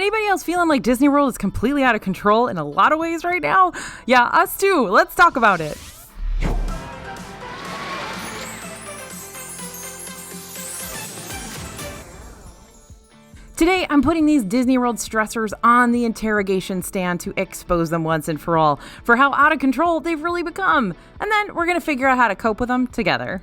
Anybody else feeling like Disney World is completely out of control in a lot of ways right now? Yeah, us too. Let's talk about it. Today, I'm putting these Disney World stressors on the interrogation stand to expose them once and for all for how out of control they've really become. And then we're going to figure out how to cope with them together.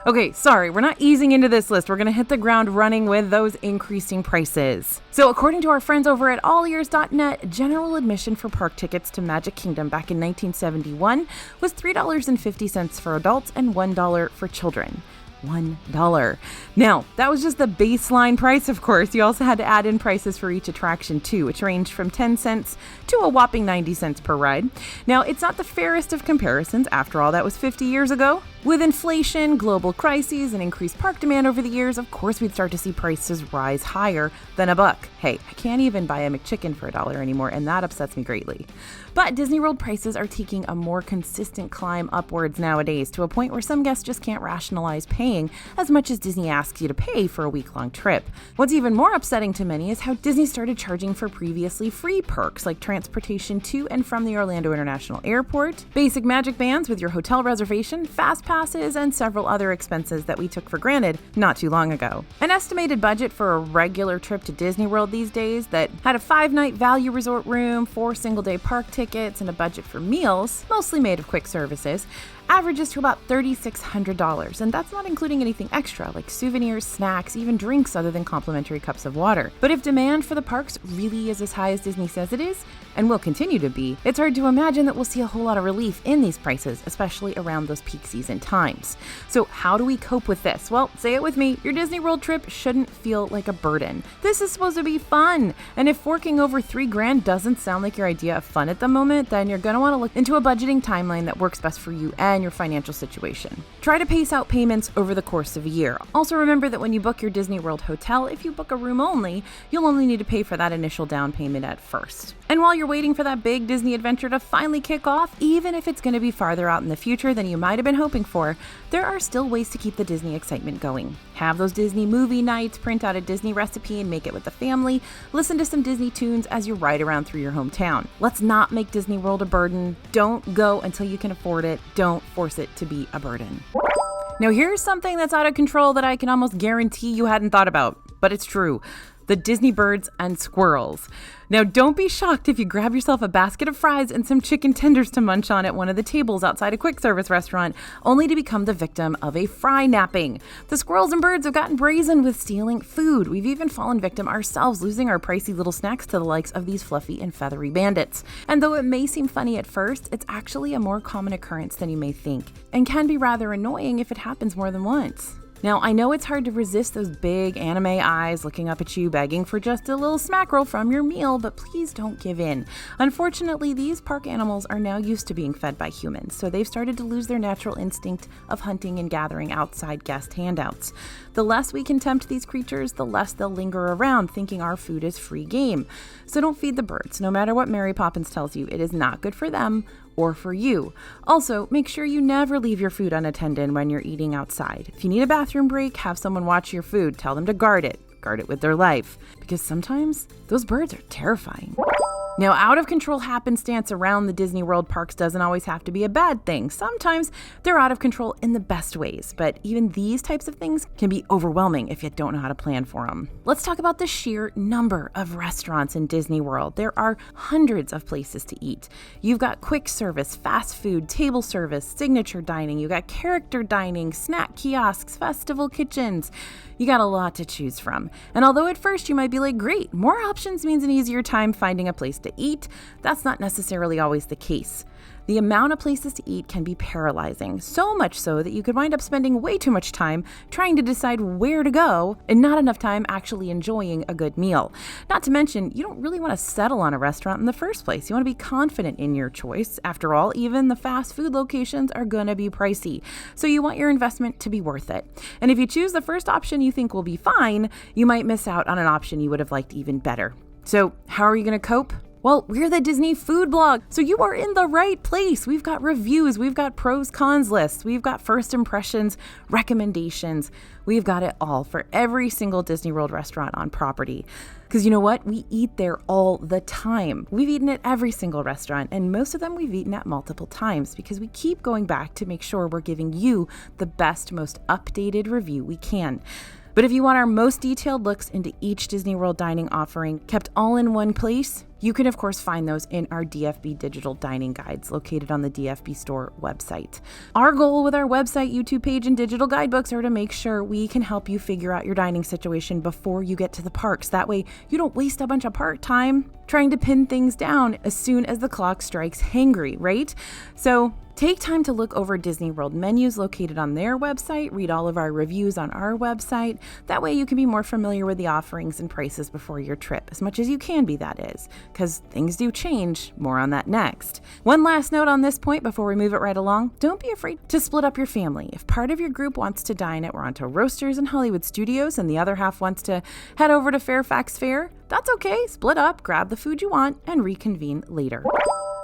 Okay, sorry, we're not easing into this list. We're going to hit the ground running with those increasing prices. So according to our friends over at allears.net, general admission for park tickets to Magic Kingdom back in 1971 was $3.50 for adults and $1 for children. $1. Now, that was just the baseline price, of course. You also had to add in prices for each attraction too, which ranged from 10 cents to a whopping 90 cents per ride. Now, it's not the fairest of comparisons. After all, that was 50 years ago. With inflation, global crises, and increased park demand over the years, of course we'd start to see prices rise higher than $1. Hey, I can't even buy a McChicken for $1 anymore, and that upsets me greatly. But Disney World prices are taking a more consistent climb upwards nowadays, to a point where some guests just can't rationalize paying as much as Disney asks you to pay for a week-long trip. What's even more upsetting to many is how Disney started charging for previously free perks like transportation to and from the Orlando International Airport, basic Magic Bands with your hotel reservation, fast passes, and several other expenses that we took for granted not too long ago. An estimated budget for a regular trip to Disney World these days that had a 5-night value resort room, 4 single-day park tickets, and a budget for meals, mostly made of quick services, averages to about $3,600, and that's not including anything extra like souvenirs, snacks, even drinks other than complimentary cups of water. But if demand for the parks really is as high as Disney says it is, and will continue to be, it's hard to imagine that we'll see a whole lot of relief in these prices, especially around those peak season times. So how do we cope with this? Well, say it with me, your Disney World trip shouldn't feel like a burden. This is supposed to be fun, and if forking over $3,000 doesn't sound like your idea of fun at the moment, then you're going to want to look into a budgeting timeline that works best for you and your financial situation. Try to pace out payments over the course of a year. Also remember that when you book your Disney World hotel, if you book a room only, you'll only need to pay for that initial down payment at first. And while you're waiting for that big Disney adventure to finally kick off, even if it's going to be farther out in the future than you might have been hoping for, there are still ways to keep the Disney excitement going. Have those Disney movie nights, print out a Disney recipe and make it with the family, listen to some Disney tunes as you ride around through your hometown. Let's not make Disney World a burden. Don't go until you can afford it. Don't force it to be a burden. Now here's something that's out of control that I can almost guarantee you hadn't thought about, but it's true. The Disney birds and squirrels. Now, don't be shocked if you grab yourself a basket of fries and some chicken tenders to munch on at one of the tables outside a quick service restaurant, only to become the victim of a fry napping. The squirrels and birds have gotten brazen with stealing food. We've even fallen victim ourselves, losing our pricey little snacks to the likes of these fluffy and feathery bandits. And though it may seem funny at first, it's actually a more common occurrence than you may think, and can be rather annoying if it happens more than once. Now, I know it's hard to resist those big anime eyes looking up at you, begging for just a little snack roll from your meal, but please don't give in. Unfortunately, these park animals are now used to being fed by humans, so they've started to lose their natural instinct of hunting and gathering outside guest handouts. The less we can tempt these creatures, the less they'll linger around thinking our food is free game. So don't feed the birds. No matter what Mary Poppins tells you, it is not good for them or for you. Also, make sure you never leave your food unattended when you're eating outside. If you need a bathroom break, have someone watch your food. Tell them to guard it with their life, because sometimes those birds are terrifying. Now, out of control happenstance around the Disney World parks doesn't always have to be a bad thing. Sometimes they're out of control in the best ways, but even these types of things can be overwhelming if you don't know how to plan for them. Let's talk about the sheer number of restaurants in Disney World. There are hundreds of places to eat. You've got quick service, fast food, table service, signature dining. You got character dining, snack kiosks, festival kitchens. You got a lot to choose from. And although at first you might be like, great, more options means an easier time finding a place to eat, that's not necessarily always the case. The amount of places to eat can be paralyzing, so much so that you could wind up spending way too much time trying to decide where to go and not enough time actually enjoying a good meal. Not to mention, you don't really want to settle on a restaurant in the first place. You want to be confident in your choice. After all, even the fast food locations are going to be pricey, so you want your investment to be worth it. And if you choose the first option you think will be fine, you might miss out on an option you would have liked even better. So how are you going to cope? Well, we're the Disney Food Blog, so you are in the right place. We've got reviews, we've got pros, cons lists, we've got first impressions, recommendations. We've got it all for every single Disney World restaurant on property. Because you know what? We eat there all the time. We've eaten at every single restaurant, and most of them we've eaten at multiple times because we keep going back to make sure we're giving you the best, most updated review we can. But if you want our most detailed looks into each Disney World dining offering kept all in one place, you can of course find those in our DFB digital dining guides located on the DFB store website. Our goal with our website, YouTube page, and digital guidebooks are to make sure we can help you figure out your dining situation before you get to the parks. That way you don't waste a bunch of park time trying to pin things down as soon as the clock strikes hangry, right? So take time to look over Disney World menus located on their website, read all of our reviews on our website. That way you can be more familiar with the offerings and prices before your trip, as much as you can be, that is, because things do change. More on that next. One last note on this point before we move it right along. Don't be afraid to split up your family. If part of your group wants to dine at Toronto Roasters and Hollywood Studios and the other half wants to head over to Fairfax Fair, that's okay. Split up, grab the food you want, and reconvene later.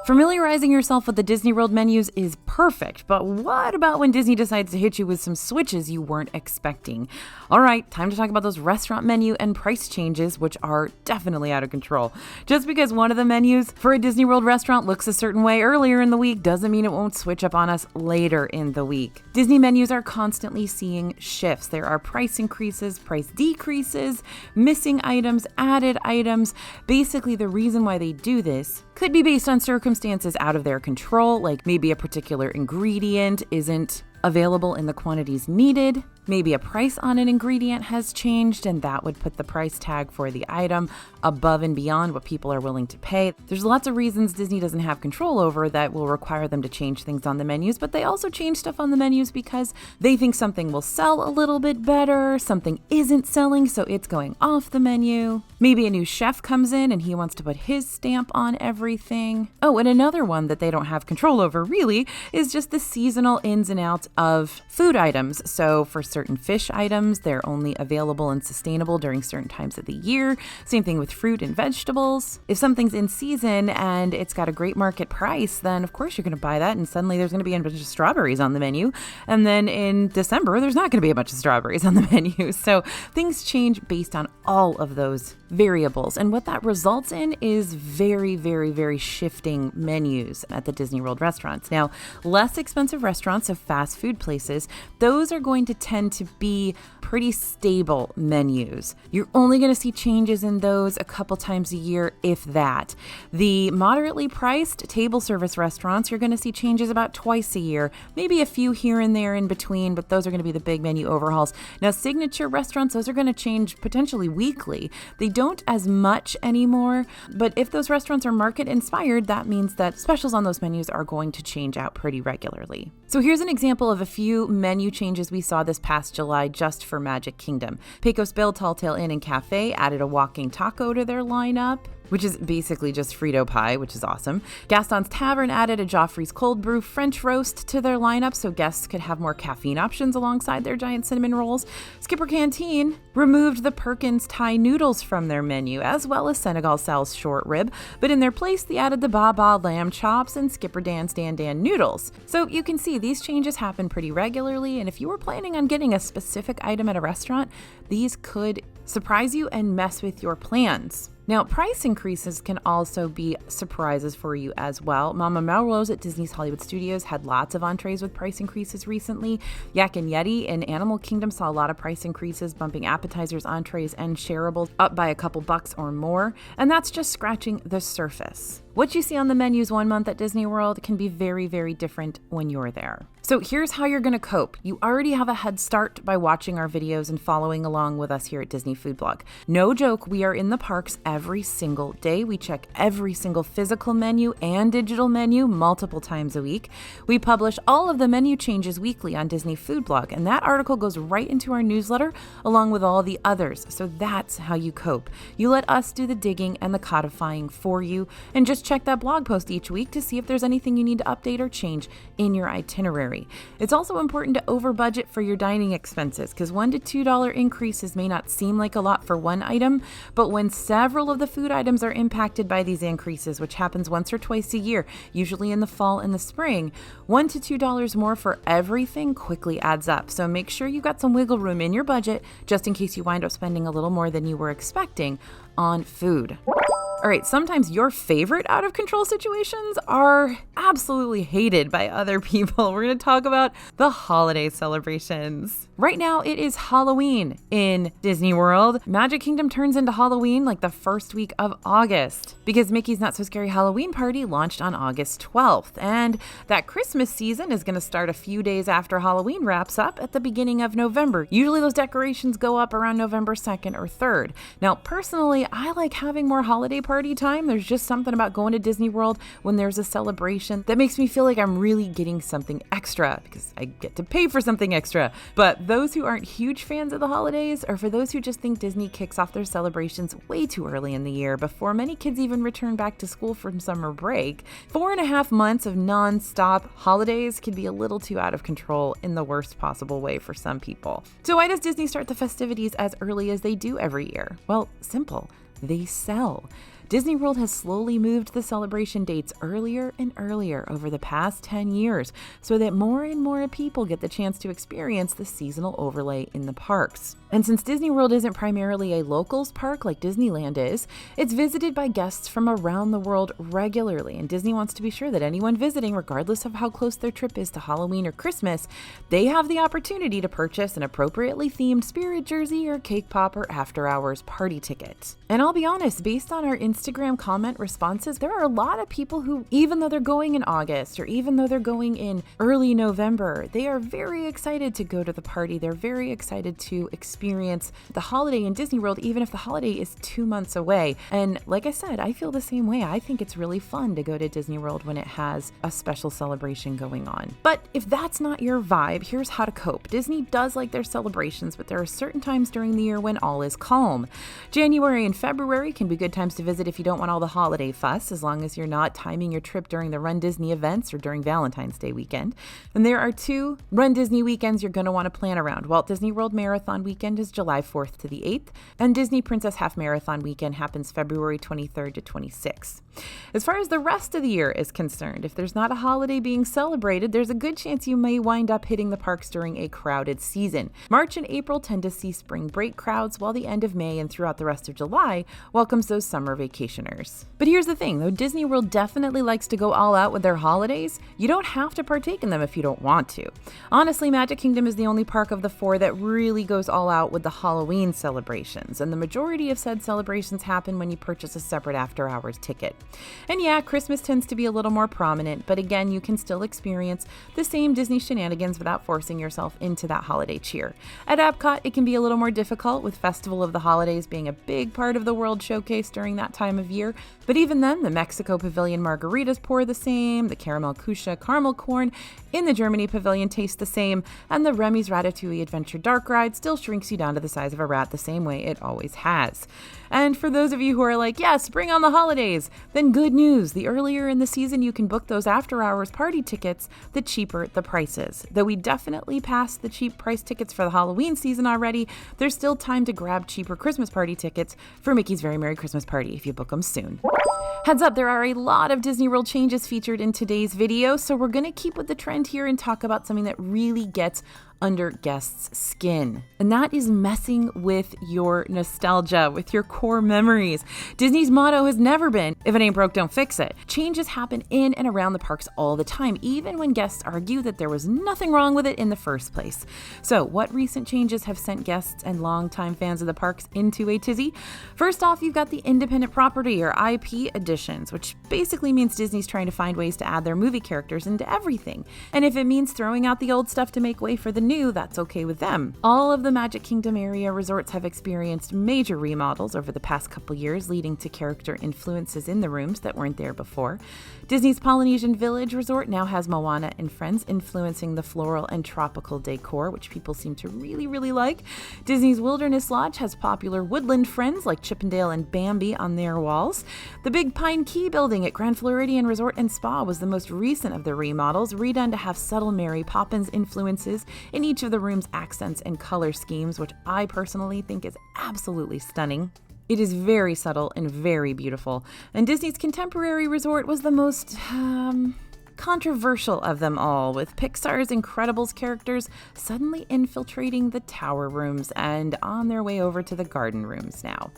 Familiarizing yourself with the Disney World menus is perfect, but what about when Disney decides to hit you with some switches you weren't expecting? All right, time to talk about those restaurant menu and price changes, which are definitely out of control. Just because one of the menus for a Disney World restaurant looks a certain way earlier in the week doesn't mean it won't switch up on us later in the week. Disney menus are constantly seeing shifts. There are price increases, price decreases, missing items, added items. Basically, the reason why they do this could be based on circumstances out of their control, like maybe a particular ingredient isn't available in the quantities needed. Maybe a price on an ingredient has changed and that would put the price tag for the item above and beyond what people are willing to pay. There's lots of reasons Disney doesn't have control over that will require them to change things on the menus, but they also change stuff on the menus because they think something will sell a little bit better, something isn't selling, so it's going off the menu. Maybe a new chef comes in and he wants to put his stamp on everything. Oh, and another one that they don't have control over really is just the seasonal ins and outs of food items. So for certain fish items, they're only available and sustainable during certain times of the year. Same thing with fruit and vegetables. If something's in season and it's got a great market price, then of course you're going to buy that and suddenly there's going to be a bunch of strawberries on the menu. And then in December, there's not going to be a bunch of strawberries on the menu. So things change based on all of those variables. And what that results in is very, very, very shifting menus at the Disney World restaurants. Now, less expensive restaurants of fast food places, those are going to tend to be pretty stable menus. You're only going to see changes in those a couple times a year, if that. The moderately priced table service restaurants, you're going to see changes about twice a year, maybe a few here and there in between, but those are going to be the big menu overhauls. Now, signature restaurants, those are going to change potentially weekly. They don't as much anymore, but if those restaurants are market inspired, that means that specials on those menus are going to change out pretty regularly. So here's an example of a few menu changes we saw this past July just for Magic Kingdom. Pecos Bill Tall Tale Inn and Cafe added a walking taco to their lineup, which is basically just Frito pie, which is awesome. Gaston's Tavern added a Joffrey's Cold Brew French roast to their lineup so guests could have more caffeine options alongside their giant cinnamon rolls. Skipper Canteen removed the Perkins Thai noodles from their menu, as well as Senegal Sal's short rib, but in their place, they added the Baba lamb chops and Skipper Dan's Dan Dan noodles. So you can see these changes happen pretty regularly, and if you were planning on getting a specific item at a restaurant, these could surprise you and mess with your plans. Now, price increases can also be surprises for you as well. Mama Melrose at Disney's Hollywood Studios had lots of entrees with price increases recently. Yak and Yeti in Animal Kingdom saw a lot of price increases, bumping appetizers, entrees, and shareables up by a couple bucks or more. And that's just scratching the surface. What you see on the menus one month at Disney World can be very, very different when you're there. So here's how you're going to cope. You already have a head start by watching our videos and following along with us here at Disney Food Blog. No joke, we are in the parks every single day. We check every single physical menu and digital menu multiple times a week. We publish all of the menu changes weekly on Disney Food Blog, and that article goes right into our newsletter along with all the others. So that's how you cope. You let us do the digging and the codifying for you, and just check that blog post each week to see if there's anything you need to update or change in your itinerary. January. It's also important to over budget for your dining expenses because $1 to $2 increases may not seem like a lot for one item, but when several of the food items are impacted by these increases, which happens once or twice a year, usually in the fall and the spring, $1 to $2 more for everything quickly adds up. So make sure you've got some wiggle room in your budget just in case you wind up spending a little more than you were expecting on food. All right, sometimes your favorite out of control situations are absolutely hated by other people. We're going to talk about the holiday celebrations. Right now, it is Halloween in Disney World. Magic Kingdom turns into Halloween like the first week of August because Mickey's Not So Scary Halloween Party launched on August 12th. And that Christmas season is going to start a few days after Halloween wraps up at the beginning of November. Usually those decorations go up around November 2nd or 3rd. Now, personally, I like having more holiday party time. There's just something about going to Disney World when there's a celebration that makes me feel like I'm really getting something extra because I get to pay for something extra. But those who aren't huge fans of the holidays, or for those who just think Disney kicks off their celebrations way too early in the year before many kids even return back to school from summer break, 4.5 months of non-stop holidays can be a little too out of control in the worst possible way for some people. So why does Disney start the festivities as early as they do every year? Well, simple. They sell. Disney World has slowly moved the celebration dates earlier and earlier over the past 10 years so that more and more people get the chance to experience the seasonal overlay in the parks. And since Disney World isn't primarily a locals park like Disneyland is, it's visited by guests from around the world regularly, and Disney wants to be sure that anyone visiting, regardless of how close their trip is to Halloween or Christmas, they have the opportunity to purchase an appropriately themed Spirit jersey or Cake Pop or After Hours party ticket. And I'll be honest, based on our Instagram comment responses, there are a lot of people who, even though they're going in August or even though they're going in early November, they are very excited to go to the party. They're very excited to experience the holiday in Disney World, even if the holiday is 2 months away. And like I said, I feel the same way. I think it's really fun to go to Disney World when it has a special celebration going on. But if that's not your vibe, here's how to cope. Disney does like their celebrations, but there are certain times during the year when all is calm. January and February can be good times to visit if you don't want all the holiday fuss, as long as you're not timing your trip during the Run Disney events or during Valentine's Day weekend. And there are 2 Run Disney weekends you're going to want to plan around. Walt Disney World Marathon Weekend is July 4th to the 8th, and Disney Princess Half Marathon Weekend happens February 23rd to 26th. As far as the rest of the year is concerned, if there's not a holiday being celebrated, there's a good chance you may wind up hitting the parks during a crowded season. March and April tend to see spring break crowds, while the end of May and throughout the rest of July welcomes those summer vacationers. But here's the thing, though Disney World definitely likes to go all out with their holidays, you don't have to partake in them if you don't want to. Honestly, Magic Kingdom is the only park of the 4 that really goes all out with the Halloween celebrations, and the majority of said celebrations happen when you purchase a separate after-hours ticket. And yeah, Christmas tends to be a little more prominent, but again, you can still experience the same Disney shenanigans without forcing yourself into that holiday cheer. At Epcot, it can be a little more difficult, with Festival of the Holidays being a big part of the World Showcase during that time of year, but even then, the Mexico Pavilion margaritas pour the same, the Caramel Kusha caramel corn in the Germany Pavilion tastes the same, and the Remy's Ratatouille Adventure Dark Ride still shrinks you down to the size of a rat the same way it always has. And for those of you who are like, yes, bring on the holidays, then good news. The earlier in the season you can book those after-hours party tickets, the cheaper the prices. Though we definitely passed the cheap price tickets for the Halloween season already, there's still time to grab cheaper Christmas party tickets for Mickey's Very Merry Christmas Party if you book them soon. Heads up, there are a lot of Disney World changes featured in today's video, so we're going to keep with the trend here and talk about something that really gets under guests' skin. And that is messing with your nostalgia, with your core memories. Disney's motto has never been, if it ain't broke, don't fix it. Changes happen in and around the parks all the time, even when guests argue that there was nothing wrong with it in the first place. So what recent changes have sent guests and longtime fans of the parks into a tizzy? First off, you've got the independent property or IP additions, which basically means Disney's trying to find ways to add their movie characters into everything. And if it means throwing out the old stuff to make way for the new, that's okay with them. All of the Magic Kingdom area resorts have experienced major remodels over the past couple years, leading to character influences in the rooms that weren't there before. Disney's Polynesian Village Resort now has Moana and Friends influencing the floral and tropical decor, which people seem to really like. Disney's Wilderness Lodge has popular woodland friends like Chippendale and Bambi on their walls. The Big Pine Key building at Grand Floridian Resort and Spa was the most recent of the remodels, redone to have subtle Mary Poppins influences in each of the room's accents and color schemes, which I personally think is absolutely stunning. It is very subtle and very beautiful, and Disney's Contemporary Resort was the most, controversial of them all, with Pixar's Incredibles characters suddenly infiltrating the tower rooms and on their way over to the garden rooms now.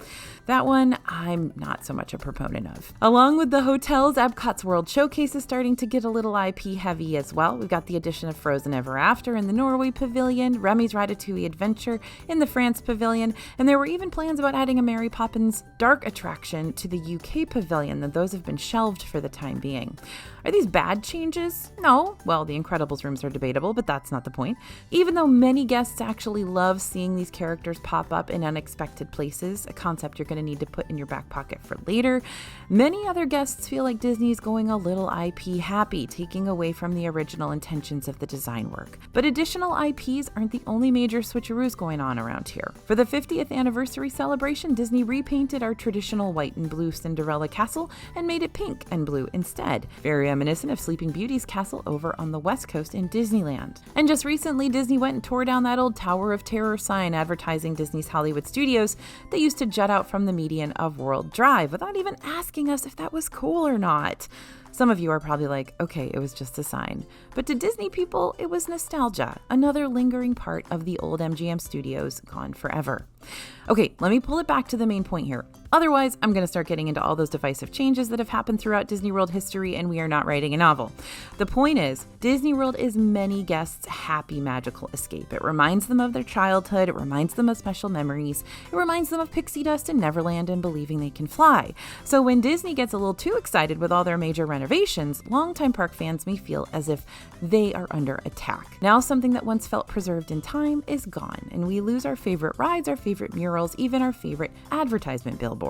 That one, I'm not so much a proponent of. Along with the hotels, Epcot's World Showcase is starting to get a little IP heavy as well. We've got the addition of Frozen Ever After in the Norway Pavilion, Remy's Ratatouille Adventure in the France Pavilion, and there were even plans about adding a Mary Poppins dark attraction to the UK Pavilion, though those have been shelved for the time being. Are these bad changes? No. Well, the Incredibles rooms are debatable, but that's not the point. Even though many guests actually love seeing these characters pop up in unexpected places, a concept you're going to need to put in your back pocket for later, many other guests feel like Disney's going a little IP happy, taking away from the original intentions of the design work. But additional IPs aren't the only major switcheroos going on around here. For the 50th anniversary celebration, Disney repainted our traditional white and blue Cinderella castle and made it pink and blue instead, very reminiscent of Sleeping Beauty's castle over on the West Coast in Disneyland. And just recently, Disney went and tore down that old Tower of Terror sign advertising Disney's Hollywood Studios that used to jut out from the median of World Drive without even asking us if that was cool or not. Some of you are probably like, okay, it was just a sign. But to Disney people, it was nostalgia, another lingering part of the old MGM studios gone forever. Okay, let me pull it back to the main point here. Otherwise, I'm going to start getting into all those divisive changes that have happened throughout Disney World history, and we are not writing a novel. The point is, Disney World is many guests' happy magical escape. It reminds them of their childhood, it reminds them of special memories, it reminds them of pixie dust in Neverland and believing they can fly. So when Disney gets a little too excited with all their major renovations, longtime park fans may feel as if they are under attack. Now something that once felt preserved in time is gone, and we lose our favorite rides, our favorite murals, even our favorite advertisement billboards.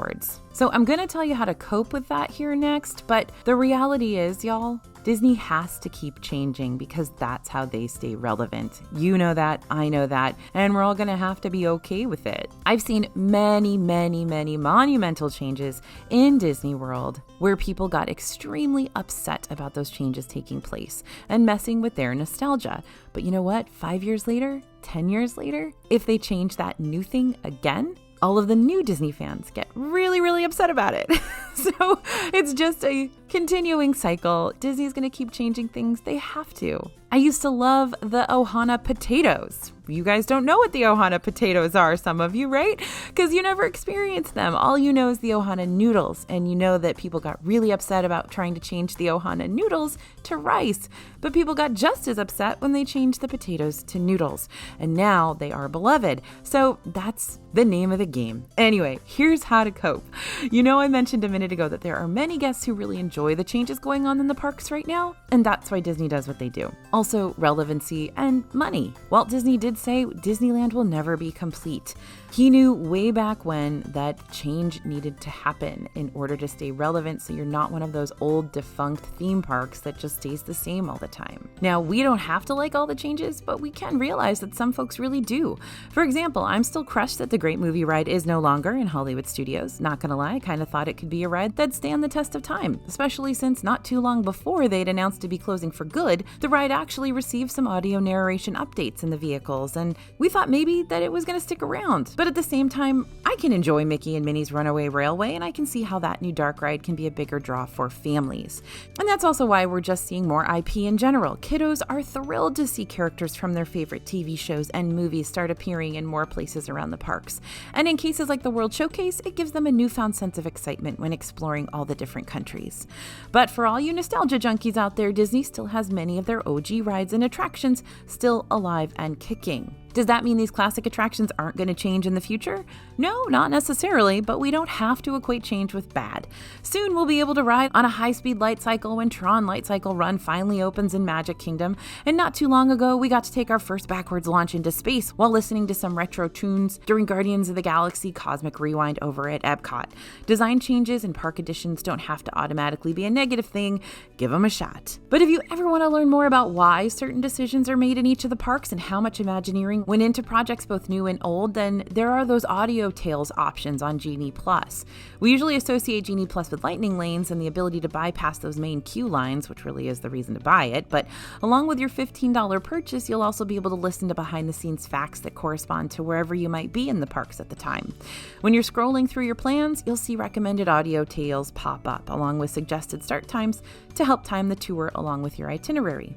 So I'm going to tell you how to cope with that here next, but the reality is, y'all, Disney has to keep changing because that's how they stay relevant. You know that, I know that, and we're all going to have to be okay with it. I've seen many monumental changes in Disney World where people got extremely upset about those changes taking place and messing with their nostalgia. But you know what? 5 years later, 10 years later, if they change that new thing again, all of the new Disney fans get really upset about it. So it's just a continuing cycle. Disney's going to keep changing things. They have to. I used to love the Ohana potatoes. You guys don't know what the Ohana potatoes are, some of you, right? Because you never experienced them. All you know is the Ohana noodles, and you know that people got really upset about trying to change the Ohana noodles to rice, but people got just as upset when they changed the potatoes to noodles, and now they are beloved. So that's the name of the game. Anyway, here's how to cope. You know, I mentioned a minute ago that there are many guests who really enjoy the changes going on in the parks right now, and that's why Disney does what they do. Also, relevancy and money. Walt Disney did say Disneyland will never be complete. He knew way back when that change needed to happen in order to stay relevant, so you're not one of those old defunct theme parks that just stays the same all the time. Now, we don't have to like all the changes, but we can realize that some folks really do. For example, I'm still crushed that the Great Movie Ride is no longer in Hollywood Studios. Not gonna lie, I kind of thought it could be a ride that'd stand the test of time, especially since not too long before they'd announced to be closing for good, the ride actually received some audio narration updates in the vehicles, and we thought maybe that it was gonna stick around. But at the same time, I can enjoy Mickey and Minnie's Runaway Railway, and I can see how that new dark ride can be a bigger draw for families. And that's also why we're just seeing more IP in general. Kiddos are thrilled to see characters from their favorite TV shows and movies start appearing in more places around the parks. And in cases like the World Showcase, it gives them a newfound sense of excitement when exploring all the different countries. But for all you nostalgia junkies out there, Disney still has many of their OG rides and attractions still alive and kicking. Does that mean these classic attractions aren't going to change in the future? No, not necessarily, but we don't have to equate change with bad. Soon we'll be able to ride on a high-speed light cycle when Tron Light Cycle Run finally opens in Magic Kingdom, and not too long ago we got to take our first backwards launch into space while listening to some retro tunes during Guardians of the Galaxy Cosmic Rewind over at Epcot. Design changes and park additions don't have to automatically be a negative thing. Give them a shot. But if you ever want to learn more about why certain decisions are made in each of the parks and how much Imagineering went into projects both new and old, then there are those audio tales options on Genie Plus. We usually associate Genie Plus with lightning lanes and the ability to bypass those main queue lines, which really is the reason to buy it, but along with your $15 purchase, you'll also be able to listen to behind-the-scenes facts that correspond to wherever you might be in the parks at the time. When you're scrolling through your plans, you'll see recommended audio tales pop up, along with suggested start times to help time the tour along with your itinerary.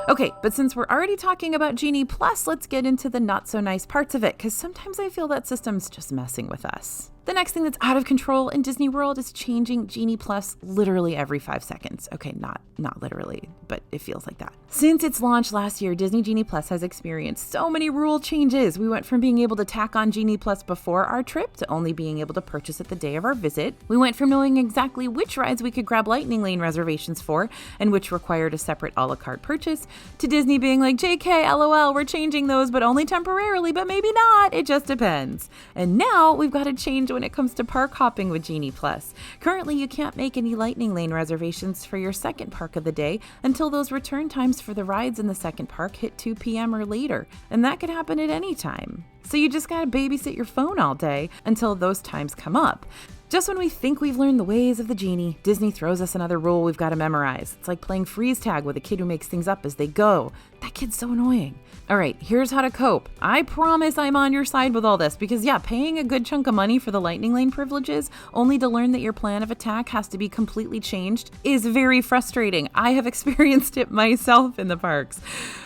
Okay, but since we're already talking about Genie Plus, let's get into the not-so-nice parts of it, because sometimes I feel that system's just messing with us. The next thing that's out of control in Disney World is changing Genie Plus literally every 5 seconds. Okay, not literally, but it feels like that. Since its launch last year, Disney Genie Plus has experienced so many rule changes. We went from being able to tack on Genie Plus before our trip to only being able to purchase it the day of our visit. We went from knowing exactly which rides we could grab Lightning Lane reservations for and which required a separate a la carte purchase, to Disney being like, JK, LOL, we're changing those, but only temporarily, but maybe not. It just depends. And now we've got to change when it comes to park hopping with Genie Plus. Currently, you can't make any Lightning Lane reservations for your second park of the day until those return times for the rides in the second park hit 2 p.m. or later, and that could happen at any time. So you just gotta babysit your phone all day until those times come up. Just when we think we've learned the ways of the Genie, Disney throws us another rule we've got to memorize. It's like playing freeze tag with a kid who makes things up as they go. That kid's so annoying. All right, here's how to cope. I promise I'm on your side with all this because, yeah, paying a good chunk of money for the Lightning Lane privileges only to learn that your plan of attack has to be completely changed is very frustrating. I have experienced it myself in the parks.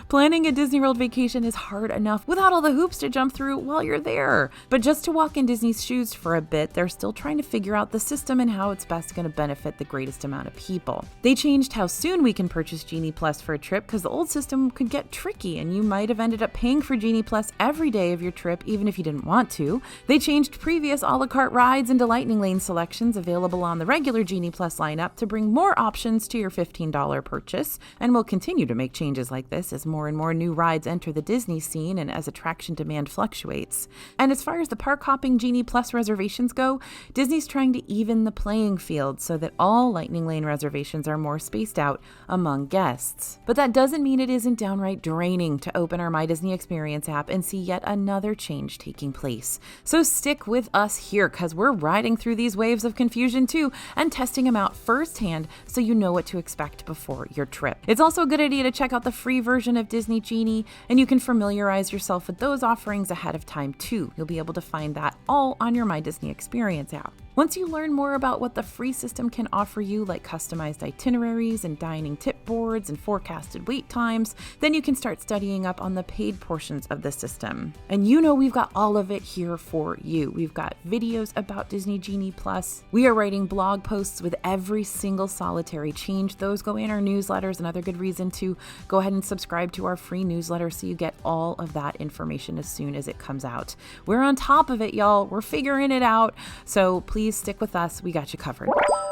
Planning a Disney World vacation is hard enough without all the hoops to jump through while you're there. But just to walk in Disney's shoes for a bit, they're still trying to figure out the system and how it's best going to benefit the greatest amount of people. They changed how soon we can purchase Genie Plus for a trip because the old system could get tricky and you might have ended up paying for Genie Plus every day of your trip even if you didn't want to. They changed previous a la carte rides into Lightning Lane selections available on the regular Genie Plus lineup to bring more options to your $15 purchase, and will continue to make changes like this as more and more new rides enter the Disney scene and as attraction demand fluctuates. And as far as the park hopping Genie Plus reservations go, Disney's trying to even the playing field so that all Lightning Lane reservations are more spaced out among guests. But that doesn't mean it isn't downright draining to open our My Disney Experience app and see yet another change taking place. So stick with us here because we're riding through these waves of confusion too and testing them out firsthand so you know what to expect before your trip. It's also a good idea to check out the free version of Disney Genie, and you can familiarize yourself with those offerings ahead of time too. You'll be able to find that all on your My Disney Experience app. Once you learn more about what the free system can offer you, like customized itineraries and dining tip boards and forecasted wait times, then you can start studying up on the paid portions of the system. And you know we've got all of it here for you. We've got videos about Disney Genie Plus. We are writing blog posts with every single solitary change. Those go in our newsletters, another good reason to go ahead and subscribe to our free newsletter so you get all of that information as soon as it comes out. We're on top of it, y'all. We're figuring it out. So please stick with us. We got you covered.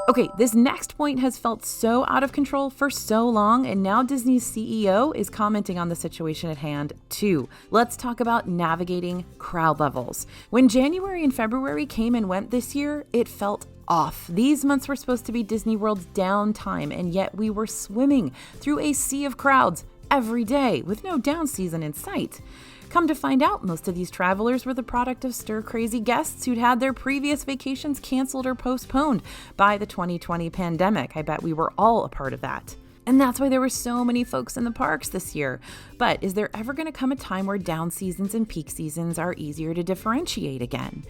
Okay, this next point has felt so out of control for so long, and now Disney's CEO is commenting on the situation at hand too. Let's talk about navigating crowd levels. When January and February came and went this year, it felt off. These months were supposed to be Disney World's downtime, and yet we were swimming through a sea of crowds every day with no down season in sight. Come to find out, most of these travelers were the product of stir-crazy guests who'd had their previous vacations canceled or postponed by the 2020 pandemic. I bet we were all a part of that. And that's why there were so many folks in the parks this year. But is there ever going to come a time where down seasons and peak seasons are easier to differentiate again?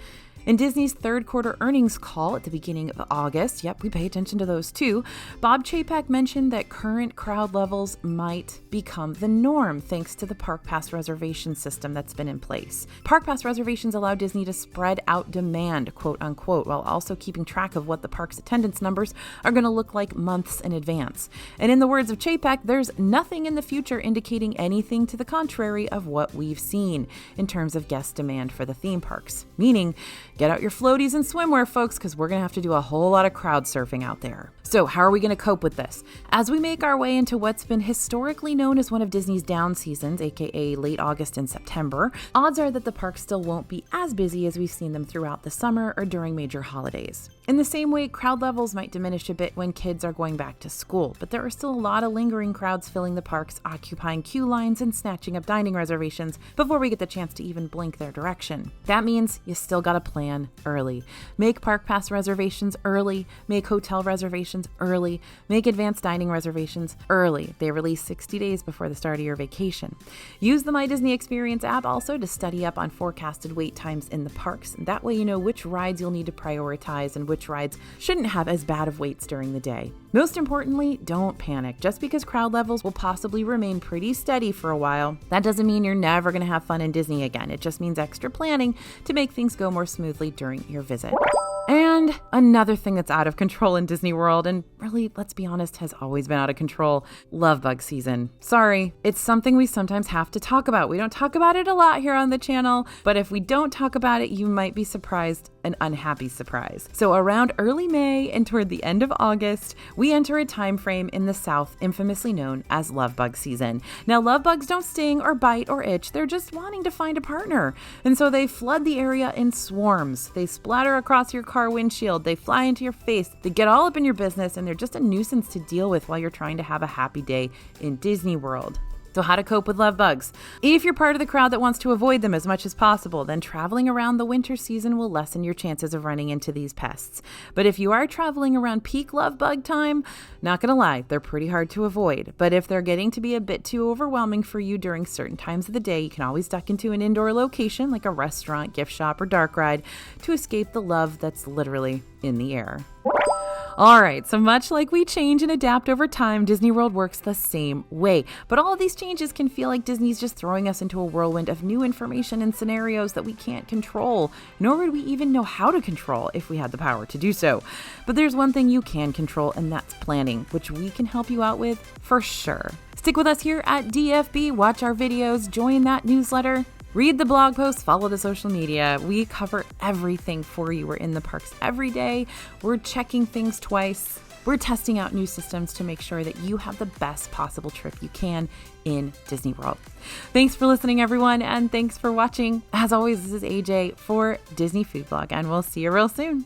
In Disney's third quarter earnings call at the beginning of August, yep, we pay attention to those too, Bob Chapek mentioned that current crowd levels might become the norm thanks to the Park Pass reservation system that's been in place. Park Pass reservations allow Disney to spread out demand, quote unquote, while also keeping track of what the park's attendance numbers are going to look like months in advance. And in the words of Chapek, there's nothing in the future indicating anything to the contrary of what we've seen in terms of guest demand for the theme parks. Meaning, get out your floaties and swimwear, folks, because we're going to have to do a whole lot of crowd surfing out there. So how are we going to cope with this? As we make our way into what's been historically known as one of Disney's down seasons, aka late August and September, odds are that the parks still won't be as busy as we've seen them throughout the summer or during major holidays. In the same way, crowd levels might diminish a bit when kids are going back to school, but there are still a lot of lingering crowds filling the parks, occupying queue lines and snatching up dining reservations before we get the chance to even blink their direction. That means you still gotta plan early. Make Park Pass reservations early, make hotel reservations early, make advanced dining reservations early. They release 60 days before the start of your vacation. Use the My Disney Experience app also to study up on forecasted wait times in the parks, and that way you know which rides you'll need to prioritize and which rides shouldn't have as bad of waits during the day. Most importantly, don't panic. Just because crowd levels will possibly remain pretty steady for a while, that doesn't mean you're never going to have fun in Disney again. It just means extra planning to make things go more smoothly during your visit. And another thing that's out of control in Disney World, and really, let's be honest, has always been out of control, love bug season. Sorry, it's something we sometimes have to talk about. We don't talk about it a lot here on the channel, but if we don't talk about it, you might be surprised, an unhappy surprise. So around early May and toward the end of August, we enter a time frame in the South infamously known as love bug season. Now, love bugs don't sting or bite or itch. They're just wanting to find a partner. And so they flood the area in swarms. They splatter across your car windshield. They fly into your face. They get all up in your business, and they're just a nuisance to deal with while you're trying to have a happy day in Disney World. So how to cope with love bugs? If you're part of the crowd that wants to avoid them as much as possible, then traveling around the winter season will lessen your chances of running into these pests. But if you are traveling around peak love bug time, not gonna lie, they're pretty hard to avoid. But if they're getting to be a bit too overwhelming for you during certain times of the day, you can always duck into an indoor location like a restaurant, gift shop, or dark ride to escape the love that's literally in the air. All right, so much like we change and adapt over time, Disney World works the same way. But all of these changes can feel like Disney's just throwing us into a whirlwind of new information and scenarios that we can't control, nor would we even know how to control if we had the power to do so. But there's one thing you can control, and that's planning, which we can help you out with for sure. Stick with us here at DFB, watch our videos, join that newsletter. Read the blog posts, follow the social media. We cover everything for you. We're in the parks every day. We're checking things twice. We're testing out new systems to make sure that you have the best possible trip you can in Disney World. Thanks for listening, everyone, and thanks for watching. As always, this is AJ for Disney Food Blog, and we'll see you real soon.